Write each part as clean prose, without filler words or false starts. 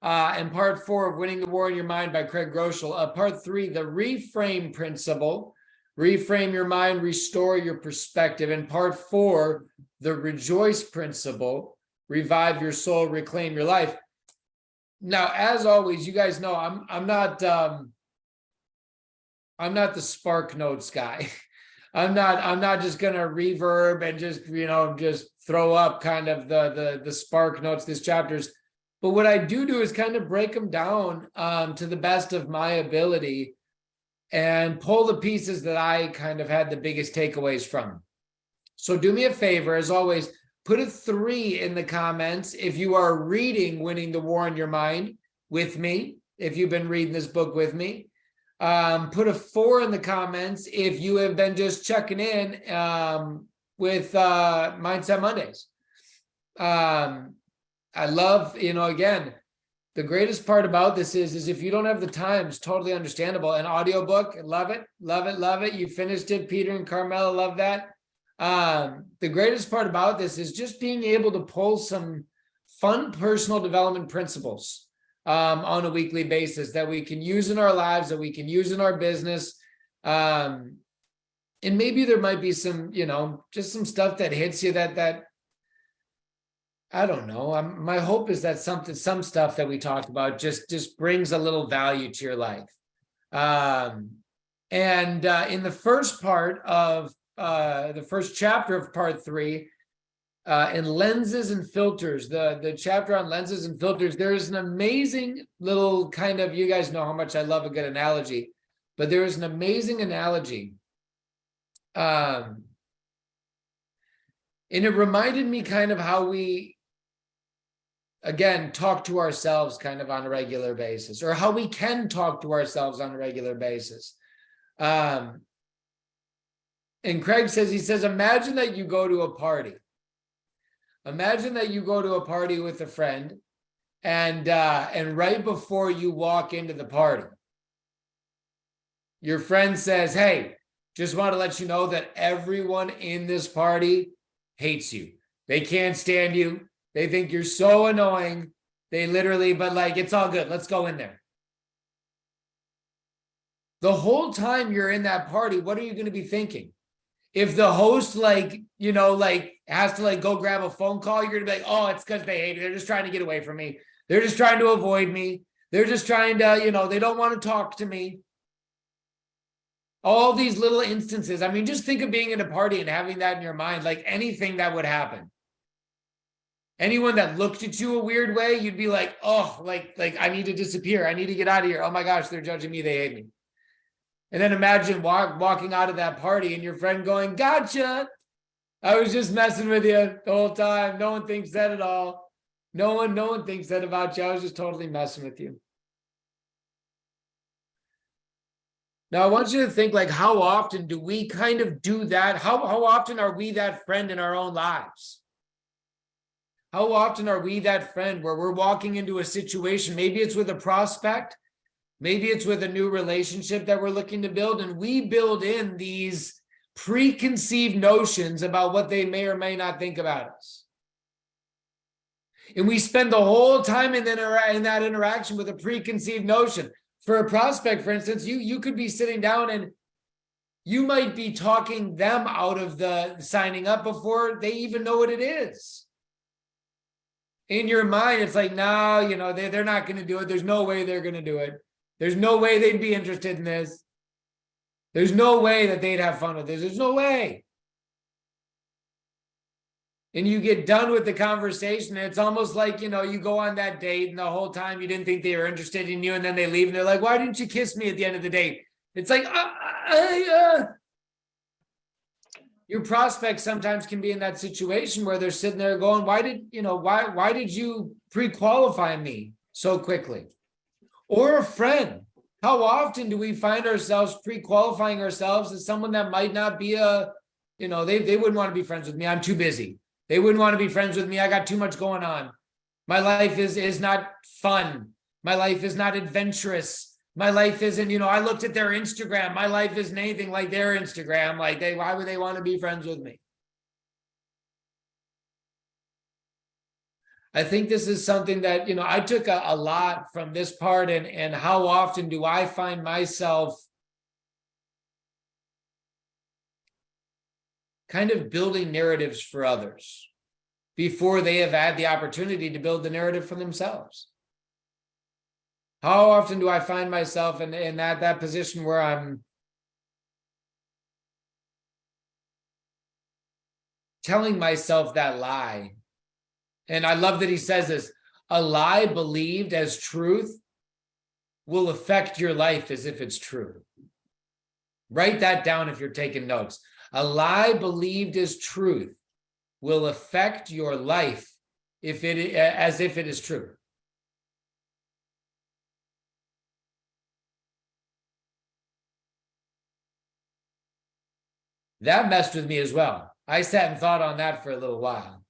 and part 4 of Winning the War in Your Mind by Craig Grisham. Part 3, the reframe principle. Reframe your mind, restore your perspective. And part 4, the rejoice principle. Revive your soul, reclaim your life. Now, as always, you guys know I'm not the Spark Notes guy. I'm not just gonna reverb and just throw up kind of the Spark Notes, these chapters. But what I do is kind of break them down to the best of my ability and pull the pieces that I kind of had the biggest takeaways from. So do me a favor, as always, put a 3 in the comments if you are reading Winning the War in Your Mind with me, if you've been reading this book with me. Put a 4 in the comments if you have been just checking in with Mindset Mondays. I love, again, the greatest part about this is if you don't have the time, it's totally understandable. An audiobook, love it, love it, love it. You finished it, Peter and Carmela, love that. The greatest part about this is just being able to pull some fun personal development principles on a weekly basis that we can use in our lives, that we can use in our business. And maybe there might be some, just some stuff that hits you that I don't know. My hope is that some stuff that we talked about just brings a little value to your life. And in the first part of the first chapter of part 3, in lenses and filters, the chapter on lenses and filters, there's an amazing little kind of, you guys know how much I love a good analogy, but there is an amazing analogy. And it reminded me kind of how we, again, talk to ourselves kind of on a regular basis, or how we can talk to ourselves on a regular basis. And Craig says, imagine that you go to a party. Imagine that you go to a party with a friend, and right before you walk into the party, your friend says, hey, just want to let you know that everyone in this party hates you. They can't stand you. They think you're so annoying. They literally, but it's all good. Let's go in there. The whole time you're in that party, what are you going to be thinking? If the host, has to go grab a phone call, you're going to be like, oh, it's because they hate me. They're just trying to get away from me. They're just trying to avoid me. They're just trying to, they don't want to talk to me. All these little instances. I mean, just think of being at a party and having that in your mind, like anything that would happen. Anyone that looked at you a weird way, you'd be like, oh, like I need to disappear. I need to get out of here. Oh my gosh, they're judging me. They hate me. And then imagine walking out of that party and your friend going, gotcha. I was just messing with you the whole time. No one thinks that at all. No one thinks that about you. I was just totally messing with you. Now, I want you to think, how often do we kind of do that? How often are we that friend in our own lives? How often are we that friend where we're walking into a situation, maybe it's with a prospect, maybe it's with a new relationship that we're looking to build, and we build in these preconceived notions about what they may or may not think about us. And we spend the whole time in that interaction with a preconceived notion. For a prospect, for instance, you could be sitting down and you might be talking them out of the signing up before they even know what it is. In your mind, it's like, no, they're not going to do it. There's no way they're going to do it. There's no way they'd be interested in this. There's no way that they'd have fun with this. There's no way. And you get done with the conversation. And it's almost like, you go on that date and the whole time you didn't think they were interested in you. And then they leave and they're like, why didn't you kiss me at the end of the date? It's like, your prospects sometimes can be in that situation where they're sitting there going, why did you pre-qualify me so quickly? Or a friend. How often do we find ourselves pre-qualifying ourselves as someone that might not be they wouldn't want to be friends with me. I'm too busy. They wouldn't want to be friends with me. I got too much going on. My life is not fun. My life is not adventurous. My life isn't, I looked at their Instagram. My life isn't anything like their Instagram. Why would they want to be friends with me? I think this is something that, I took a lot from this part, and how often do I find myself kind of building narratives for others before they have had the opportunity to build the narrative for themselves? How often do I find myself in that position where I'm telling myself that lie? And I love that he says this: a lie believed as truth will affect your life as if it's true. Write that down if you're taking notes. A lie believed as truth will affect your life as if it is true. That messed with me as well. I sat and thought on that for a little while.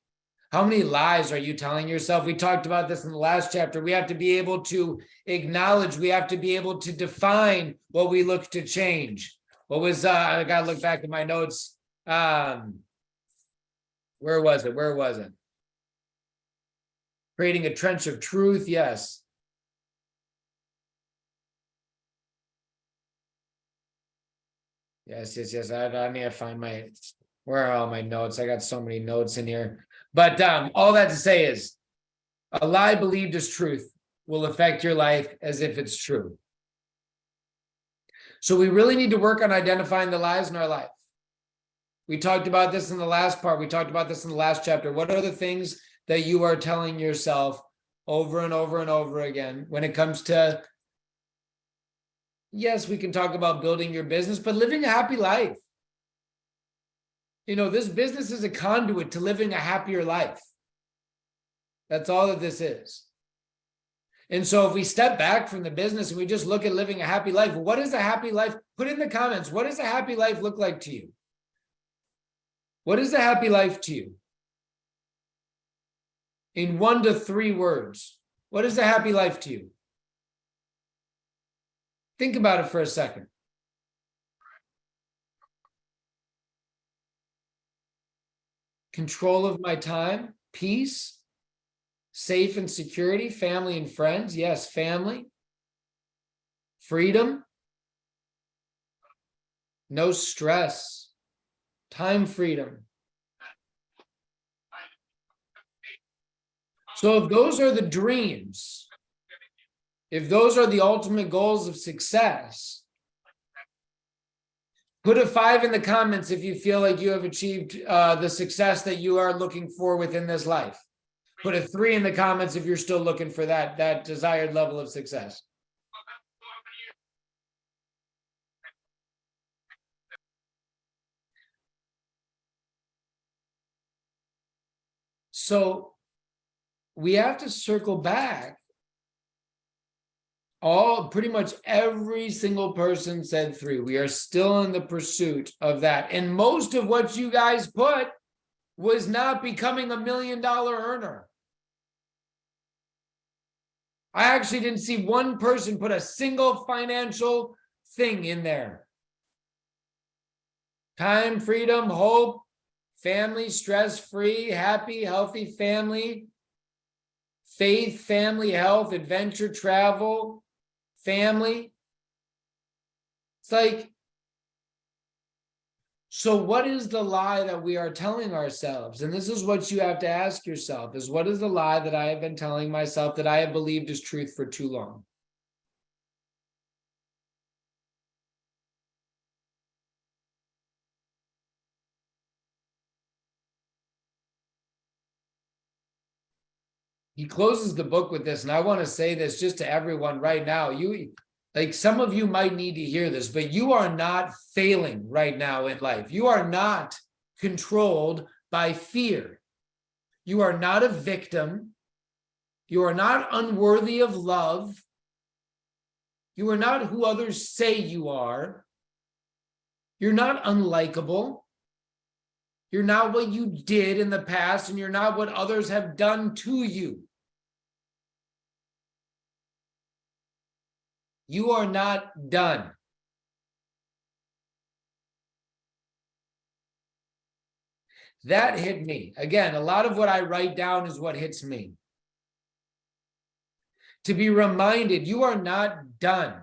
How many lies are you telling yourself? We talked about this in the last chapter. We have to be able to acknowledge, we have to be able to define what we look to change. What was, I got to look back at my notes. Where was it? Creating a trench of truth, yes. Yes. I need to find where are all my notes? I got so many notes in here. But all that to say is, a lie believed as truth will affect your life as if it's true. So we really need to work on identifying the lies in our life. We talked about this in the last part. We talked about this in the last chapter. What are the things that you are telling yourself over and over and over again when it comes to, yes, we can talk about building your business, but living a happy life. This business is a conduit to living a happier life. That's all that this is. And so if we step back from the business and we just look at living a happy life, what is a happy life? Put in the comments, what does a happy life look like to you? What is a happy life to you? In 1 to 3 words, what is a happy life to you? Think about it for a second. Control of my time, peace, safe and security, family and friends. Yes, family. Freedom. No stress. Time freedom. So if those are the dreams, if those are the ultimate goals of success, put a 5 in the comments if you feel like you have achieved the success that you are looking for within this life. Put a 3 in the comments if you're still looking for that desired level of success. So we have to circle back. Pretty much every single person said 3. We are still in the pursuit of that. And most of what you guys put was not becoming $1 million earner. I actually didn't see one person put a single financial thing in there. Time, freedom, hope, family, stress-free, happy, healthy family, faith, family, health, adventure, travel, family. It's like, so what is the lie that we are telling ourselves? And this is what you have to ask yourself, is what is the lie that I have been telling myself that I have believed is truth for too long? He closes the book with this, and I want to say this just to everyone right now. Some of you might need to hear this, but you are not failing right now in life. You are not controlled by fear. You are not a victim. You are not unworthy of love. You are not who others say you are. You're not unlikable. You're not what you did in the past, and you're not what others have done to you. You are not done. That hit me. Again, a lot of what I write down is what hits me. to be reminded you are not done.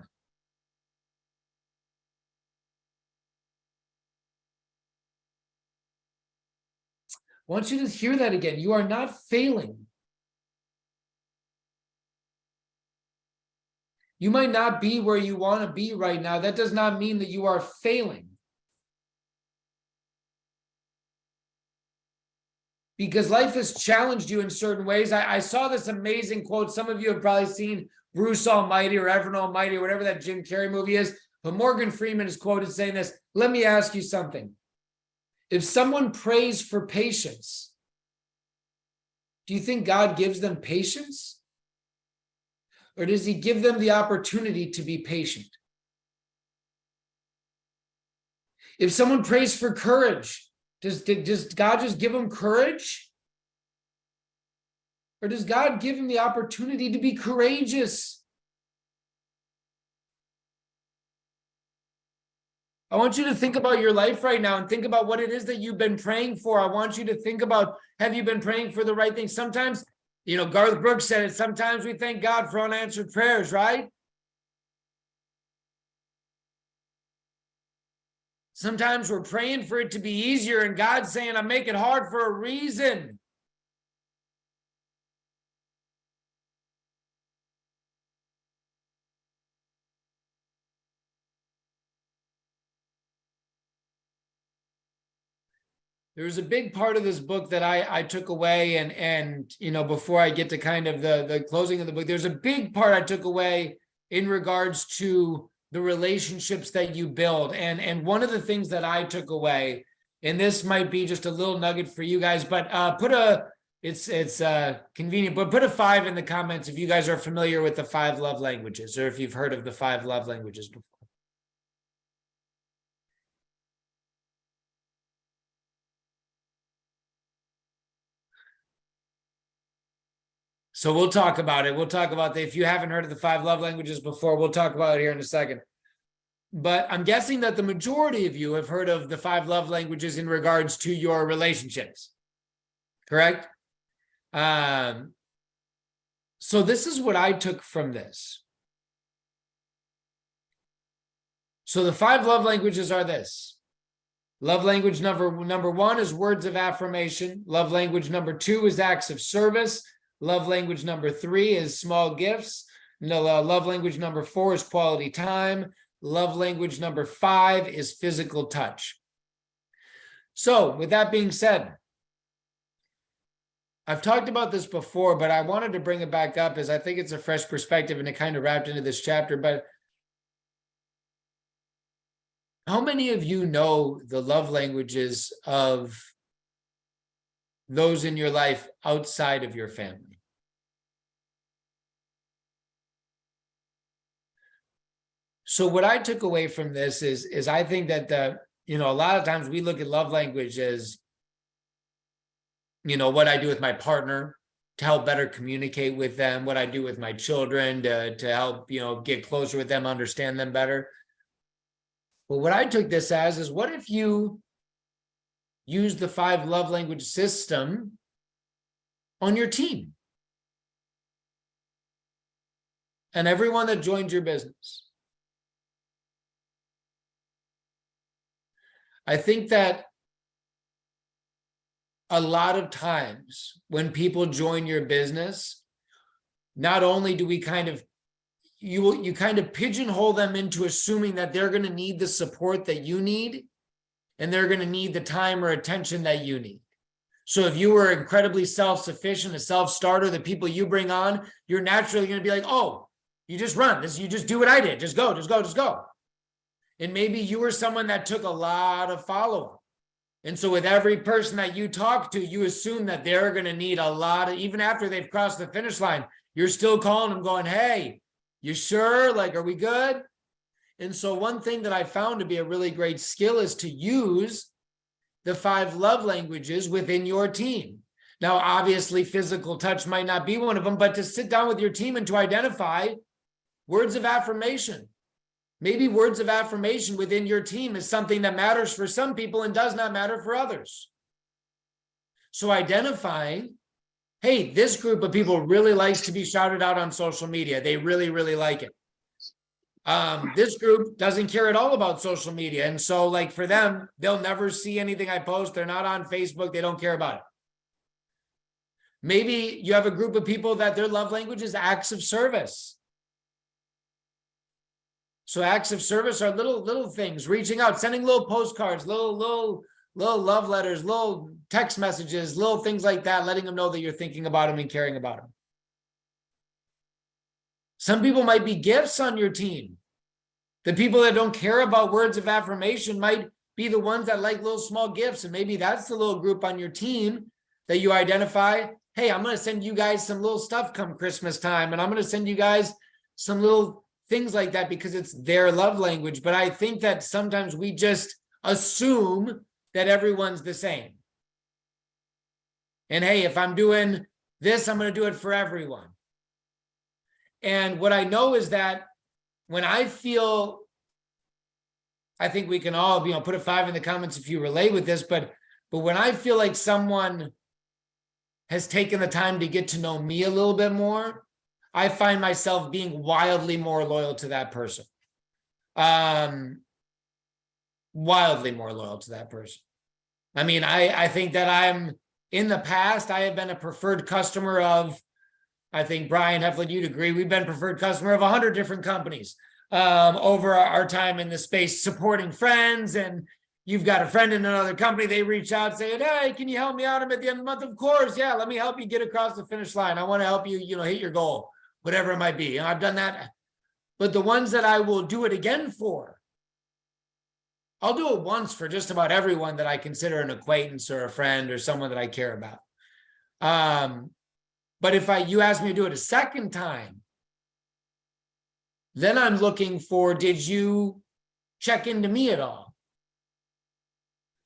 I want you to hear that again. You are not failing. You might not be where you want to be right now. That does not mean that you are failing. Because life has challenged you in certain ways. I saw this amazing quote. Some of you have probably seen Bruce Almighty or Evan Almighty or whatever that Jim Carrey movie is. But Morgan Freeman is quoted saying this. Let me ask you something. If someone prays for patience, do you think God gives them patience? Or does he give them the opportunity to be patient? If someone prays for courage, does God just give them courage? Or does God give them the opportunity to be courageous? I want you to think about your life right now and think about what it is that you've been praying for. I want you to think about, have you been praying for the right thing? Sometimes, Garth Brooks said it, sometimes we thank God for unanswered prayers, right? Sometimes we're praying for it to be easier and God's saying, I'm making it hard for a reason. There's a big part of this book that I took away and before I get to kind of the closing of the book, there's a big part I took away in regards to the relationships that you build. And one of the things that I took away, and this might be just a little nugget for you guys, but it's convenient, but put a 5 in the comments if you guys are familiar with the 5 love languages, or if you've heard of the 5 love languages before. So we'll talk about it. We'll talk about if you haven't heard of the 5 love languages before, we'll talk about it here in a second. But I'm guessing that the majority of you have heard of the 5 love languages in regards to your relationships, correct? So this is what I took from this. So the 5 love languages are this. Love language number 1 is words of affirmation. Love language number 2 is acts of service. Love language number 3 is small gifts. Love language number 4 is quality time. Love language number 5 is physical touch. So with that being said, I've talked about this before, but I wanted to bring it back up as I think it's a fresh perspective and it kind of wrapped into this chapter. But how many of you know the love languages of those in your life outside of your family? So what I took away from this is I think that a lot of times we look at love language as, what I do with my partner to help better communicate with them, what I do with my children to help, get closer with them, understand them better. But what I took this as is, what if you use the 5 love language system on your team and everyone that joined your business? I think that a lot of times when people join your business, not only do we you kind of pigeonhole them into assuming that they're going to need the support that you need and they're going to need the time or attention that you need. So if you were incredibly self-sufficient, a self-starter, the people you bring on, you're naturally going to be like, oh, you just run this, you just do what I did, just go, just go, just go. And maybe you were someone that took a lot of follow-up. And so with every person that you talk to, you assume that they're going to need a lot of, even after they've crossed the finish line, you're still calling them going, hey, you sure? Like, are we good? And so one thing that I found to be a really great skill is to use the 5 love languages within your team. Now, obviously, physical touch might not be one of them, but to sit down with your team and to identify words of affirmation. Maybe words of affirmation within your team is something that matters for some people and does not matter for others. So identifying hey, this group of people really likes to be shouted out on social media. They really, really like it. This group doesn't care at all about social media. And so like for them, they'll never see anything I post. They're not on Facebook. They don't care about it. Maybe you have a group of people that their love language is acts of service. So acts of service are little things, reaching out, sending little postcards, little love letters, little text messages, little things like that, letting them know that you're thinking about them and caring about them. Some people might be gifts on your team. The people that don't care about words of affirmation might be the ones that like little small gifts. And maybe that's the little group on your team that you identify. Hey, I'm going to send you guys some little stuff come Christmas time. And I'm going to send you guys some little things like that because it's their love language. But I think that sometimes we just assume that everyone's the same. And hey, if I'm doing this, I'm going to do it for everyone. And what I know is that when I feel, I think we can all, put a 5 in the comments if you relate with this, but when I feel like someone has taken the time to get to know me a little bit more, I find myself being wildly more loyal to that person. Wildly more loyal to that person. I mean, I think that in the past, I have been a preferred customer of, I think Brian Heflin, you'd agree, we've been preferred customer of 100 different companies over our time in the space, supporting friends. And you've got a friend in another company, they reach out saying, hey, can you help me out? I'm at the end of the month. Of course, yeah, let me help you get across the finish line. I want to help you, hit your goal, whatever it might be. And I've done that. But the ones that I will do it again for, I'll do it once for just about everyone that I consider an acquaintance or a friend or someone that I care about. But if you ask me to do it a second time, then I'm looking for, did you check into me at all?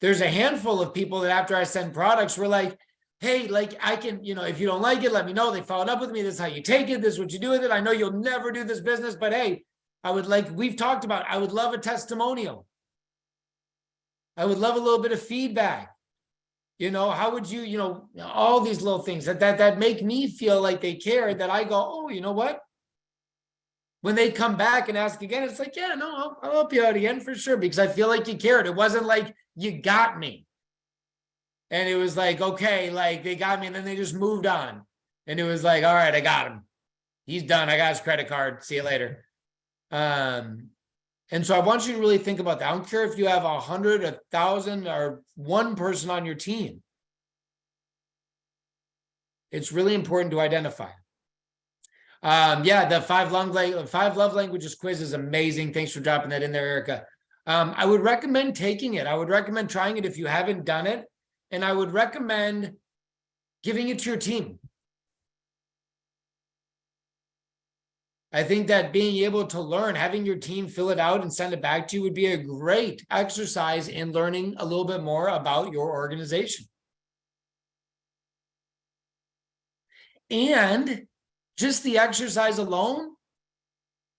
There's a handful of people that after I send products, we're like, hey, like I can, if you don't like it, let me know. They followed up with me. This is how you take it. This is what you do with it. I know you'll never do this business, but hey, we've talked about, I would love a testimonial. I would love a little bit of feedback. How would you, all these little things that make me feel like they care, that I go, oh, you know what? When they come back and ask again, it's like, yeah, no, I'll help you out again for sure, because I feel like you cared. It wasn't like you got me. And it was like, okay, like they got me and then they just moved on. And it was like, all right, I got him. He's done. I got his credit card. See you later. And so I want you to really think about that. I don't care if you have 100, 1,000, or one person on your team. It's really important to identify. The 5 love languages quiz is amazing. Thanks for dropping that in there, Erica. I would recommend taking it. I would recommend trying it if you haven't done it. And I would recommend giving it to your team. I think that being able to learn, having your team fill it out and send it back to you would be a great exercise in learning a little bit more about your organization. And just the exercise alone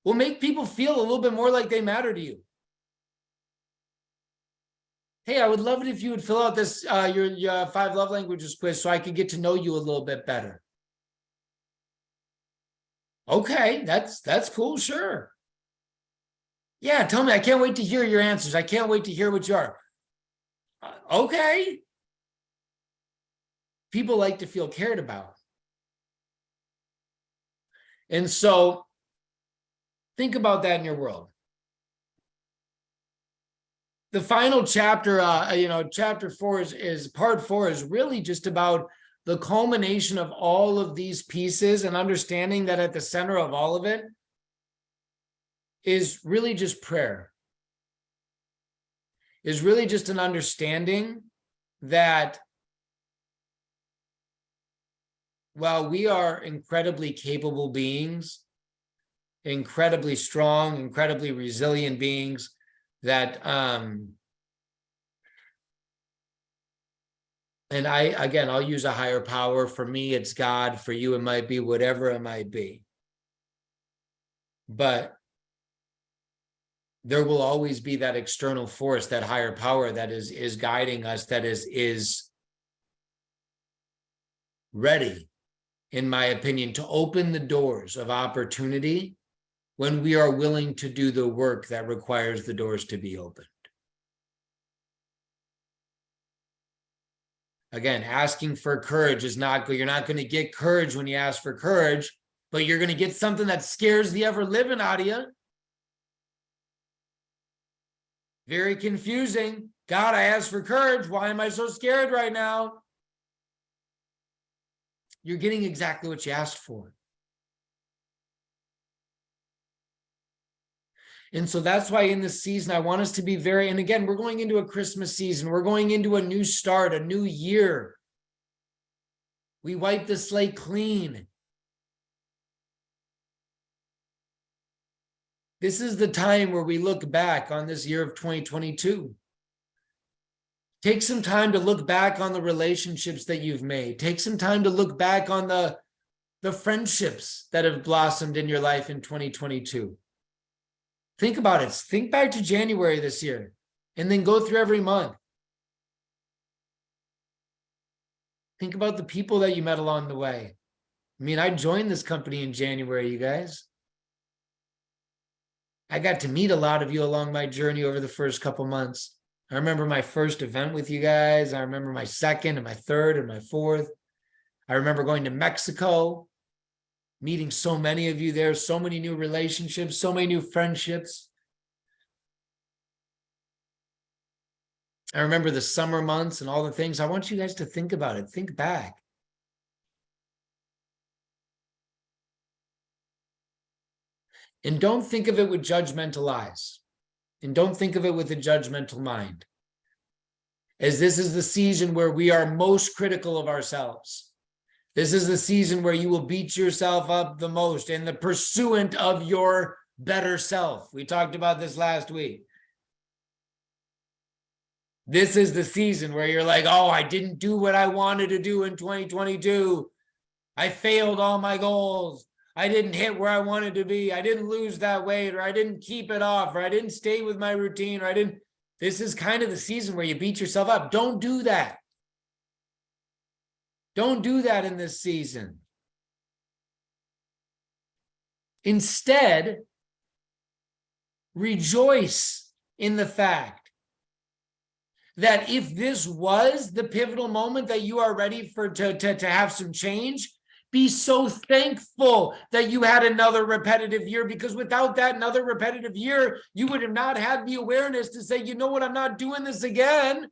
will make people feel a little bit more like they matter to you. Hey, I would love it if you would fill out this, your 5 love languages quiz so I could get to know you a little bit better. Okay, that's cool, sure. Yeah, tell me, I can't wait to hear your answers. I can't wait to hear what you are. Okay. People like to feel cared about. And so think about that in your world. The final chapter, chapter 4 is part 4 is really just about the culmination of all of these pieces and understanding that at the center of all of it is really just prayer. Is really just an understanding that while we are incredibly capable beings, incredibly strong, incredibly resilient beings, that and I'll use a higher power. For me, it's God. For you, it might be whatever it might be. But there will always be that external force, that higher power that is guiding us, that is ready in my opinion, to open the doors of opportunity when we are willing to do the work that requires the doors to be opened. Again, asking for courage is not good. You're not going to get courage when you ask for courage, but you're going to get something that scares the ever living out of you. Very confusing. God, I asked for courage. Why am I so scared right now? You're getting exactly what you asked for. And so that's why in this season, I want us to be very, and again, we're going into a Christmas season. We're going into a new start, a new year. We wipe the slate clean. This is the time where we look back on this year of 2022. Take some time to look back on the relationships that you've made. Take some time to look back on the friendships that have blossomed in your life in 2022. Think about it. Think back to January this year and then go through every month. Think about the people that you met along the way. I mean, I joined this company in January, you guys. I got to meet a lot of you along my journey over the first couple months. I remember my first event with you guys. I remember my second and my third and my fourth. I remember going to Mexico, meeting so many of you there, so many new relationships, so many new friendships. I remember the summer months and all the things. I want you guys to think about it. Think back. And don't think of it with judgmental eyes. And don't think of it with a judgmental mind. As this is the season where we are most critical of ourselves. This is the season where you will beat yourself up the most in the pursuit of your better self. We talked about this last week. This is the season where you're like, oh, I didn't do what I wanted to do in 2022. I failed all my goals. I didn't hit where I wanted to be. I didn't lose that weight, or I didn't keep it off, or I didn't stay with my routine, or I didn't. This is kind of the season where you beat yourself up. Don't do that. Don't do that in this season. Instead, rejoice in the fact that if this was the pivotal moment that you are ready for to have some change, be so thankful that you had another repetitive year, because without that another repetitive year, you would have not had the awareness to say, you know what, I'm not doing this again.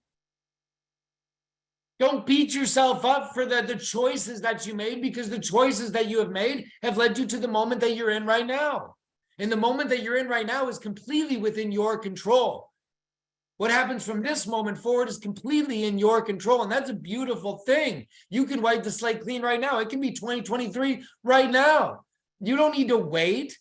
Don't beat yourself up for the choices that you made, because the choices that you have made have led you to the moment that you're in right now. And the moment that you're in right now is completely within your control. What happens from this moment forward is completely in your control. And that's a beautiful thing. You can wipe the slate clean right now. It can be 2023 right now. You don't need to wait.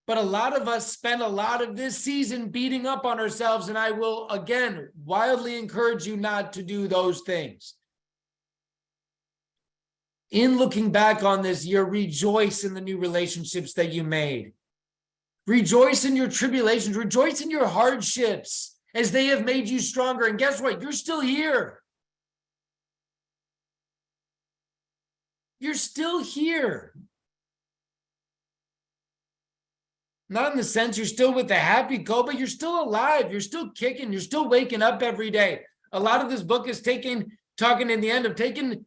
But a lot of us spend a lot of this season beating up on ourselves. And I will, again, wildly encourage you not to do those things. In looking back on this year, rejoice in the new relationships that you made. Rejoice in your tribulations. Rejoice in your hardships, as they have made you stronger. And guess what? You're still here. You're still here. Not in the sense you're still with the happy go, but you're still alive. You're still kicking. You're still waking up every day. A lot of this book is talking in the end of taking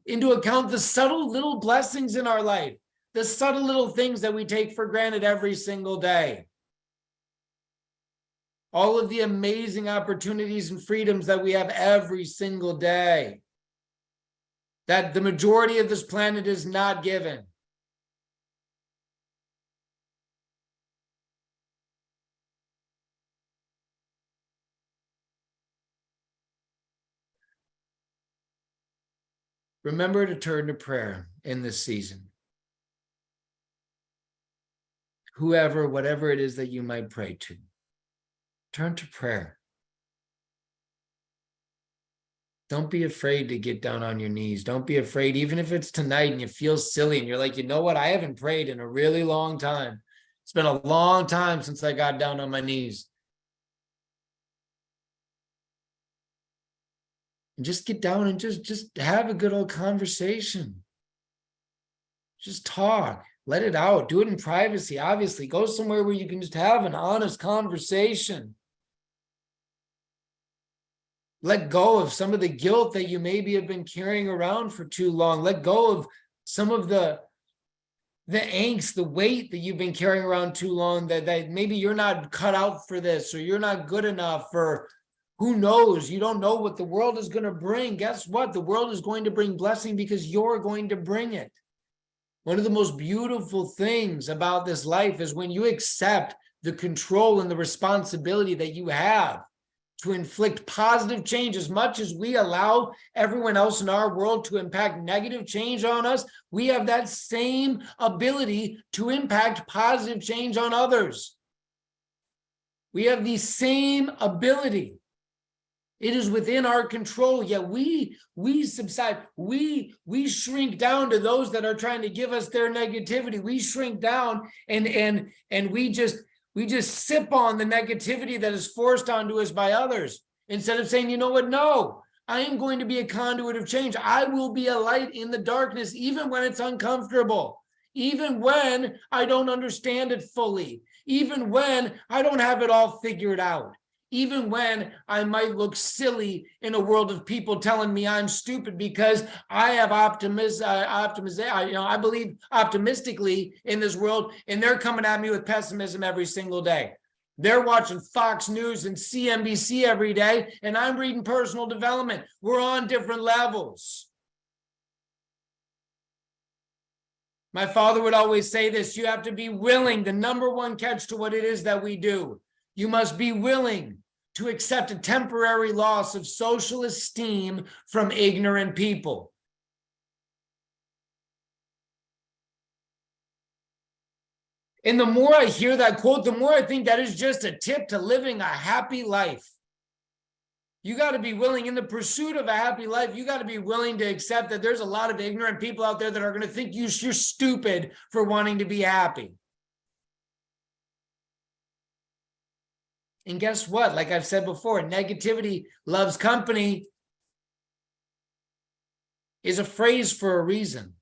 into account the subtle little blessings in our life. The subtle little things that we take for granted every single day. All of the amazing opportunities and freedoms that we have every single day. That the majority of this planet is not given. Remember to turn to prayer in this season. Whoever, whatever it is that you might pray to, turn to prayer. Don't be afraid to get down on your knees. Don't be afraid, even if it's tonight and you feel silly and you're like, you know what? I haven't prayed in a really long time. It's been a long time since I got down on my knees. and just get down and just have a good old conversation. Just talk, let it out, do it in privacy. Obviously, go somewhere where you can just have an honest conversation. Let go of some of the guilt that you maybe have been carrying around for too long. Let go of some of the angst, the weight that you've been carrying around too long, that maybe you're not cut out for this, or you're not good enough, or who knows, you don't know what the world is going to bring. Guess what? The world is going to bring blessing because you're going to bring it. One of the most beautiful things about this life is when you accept the control and the responsibility that you have to inflict positive change. As much as we allow everyone else in our world to impact negative change on us, we have that same ability to impact positive change on others. We have the same ability. It is within our control, yet we subside. We shrink down to those that are trying to give us their negativity. We shrink down and we just sip on the negativity that is forced onto us by others, instead of saying, you know what, no, I am going to be a conduit of change. I will be a light in the darkness, even when it's uncomfortable, even when I don't understand it fully, even when I don't have it all figured out, even when I might look silly in a world of people telling me I'm stupid because I have I believe optimistically in this world, and they're coming at me with pessimism every single day. They're watching Fox News and CNBC every day, and I'm reading personal development. We're on different levels. My father would always say this: you have to be willing. The number one catch to what it is that we do. You must be willing to accept a temporary loss of social esteem from ignorant people. And the more I hear that quote, the more I think that is just a tip to living a happy life. You got to be willing, in the pursuit of a happy life, you got to be willing to accept that there's a lot of ignorant people out there that are going to think you're stupid for wanting to be happy. And guess what? Like I've said before, negativity loves company is a phrase for a reason.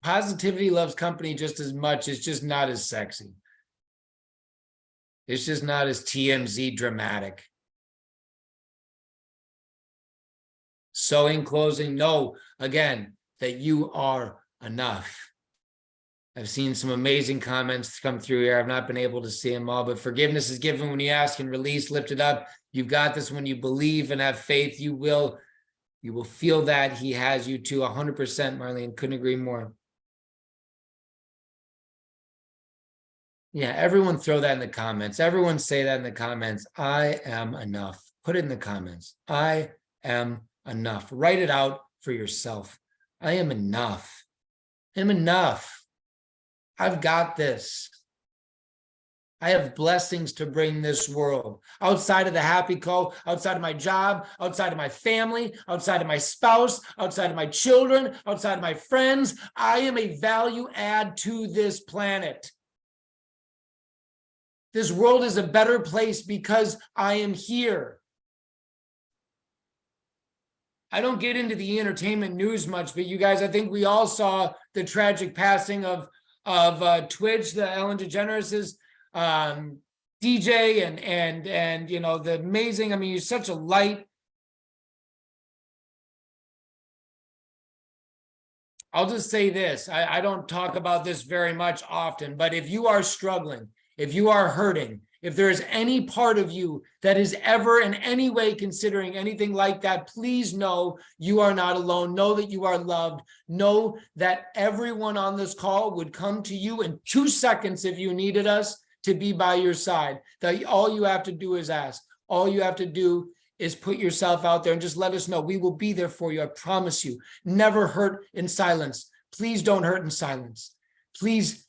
Positivity loves company just as much. It's just not as sexy. It's just not as TMZ dramatic. So in closing, know again that you are enough. I've seen some amazing comments come through here. I've not been able to see them all, but forgiveness is given when you ask and release, lift it up. You've got this when you believe and have faith. You will feel that he has you too. 100%, Marlene. Couldn't agree more. Yeah, everyone throw that in the comments. Everyone say that in the comments. I am enough. Put it in the comments. I am enough. Write it out for yourself. I am enough. I'm enough. I've got this. I have blessings to bring this world. Outside of the happy co, outside of my job, outside of my family, outside of my spouse, outside of my children, outside of my friends, I am a value add to this planet. This world is a better place because I am here. I don't get into the entertainment news much, but you guys, I think we all saw the tragic passing of Twitch, the Ellen DeGeneres' DJ, and you know, the amazing, I mean, you're such a light. I'll just say this, I don't talk about this very much often, but if you are struggling, if you are hurting, if there is any part of you that is ever in any way considering anything like that, please know you are not alone. Know that you are loved. Know that everyone on this call would come to you in 2 seconds if you needed us to be by your side. That all you have to do is ask. All you have to do is put yourself out there and just let us know. We will be there for you. I promise you. Never hurt in silence. Please don't hurt in silence. Please.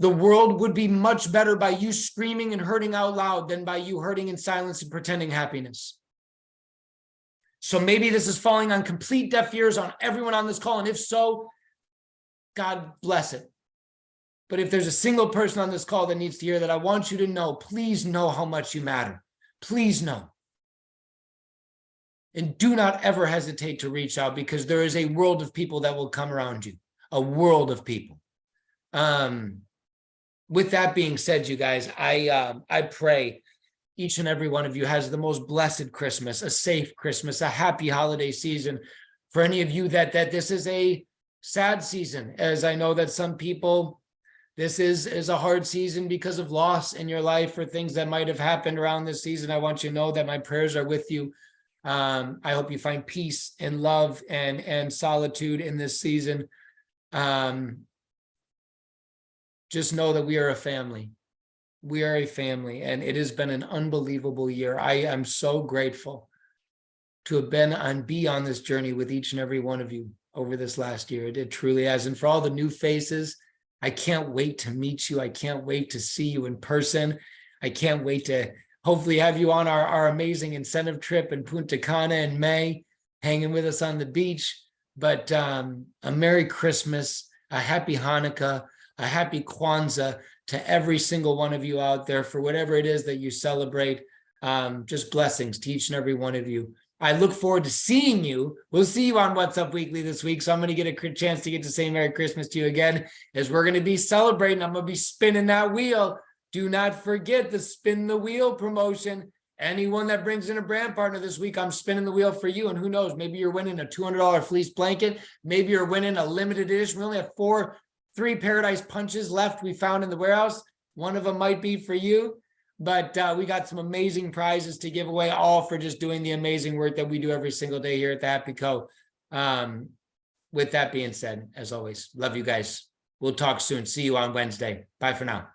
The world would be much better by you screaming and hurting out loud than by you hurting in silence and pretending happiness. So maybe this is falling on complete deaf ears on everyone on this call. And if so, God bless it. But if there's a single person on this call that needs to hear that, I want you to know, please know how much you matter. Please know. And do not ever hesitate to reach out, because there is a world of people that will come around you, a world of people. With that being said, you guys, I pray each and every one of you has the most blessed Christmas, a safe Christmas, a happy holiday season. For any of you that this is a sad season, as I know that some people, this is a hard season because of loss in your life or things that might have happened around this season. I want you to know that my prayers are with you. I hope you find peace and love and solitude in this season. Just know that we are a family. We are a family, and it has been an unbelievable year. I am so grateful to have be on this journey with each and every one of you over this last year. It truly has. And for all the new faces, I can't wait to meet you. I can't wait to see you in person. I can't wait to hopefully have you on our amazing incentive trip in Punta Cana in May, hanging with us on the beach. But a Merry Christmas, a Happy Hanukkah, a Happy Kwanzaa to every single one of you out there for whatever it is that you celebrate. Just blessings to each and every one of you. I look forward to seeing you. We'll see you on What's Up Weekly this week. So I'm going to get a chance to get to say Merry Christmas to you again, as we're going to be celebrating. I'm going to be spinning that wheel. Do not forget the Spin the Wheel promotion. Anyone that brings in a brand partner this week, I'm spinning the wheel for you. And who knows, maybe you're winning a $200 fleece blanket. Maybe you're winning a limited edition. We only have 3 Paradise Punches left we found in the warehouse. One of them might be for you. But we got some amazing prizes to give away, all for just doing the amazing work that we do every single day here at the Happy Co. With that being said, as always, love you guys. We'll talk soon. See you on Wednesday. Bye for now.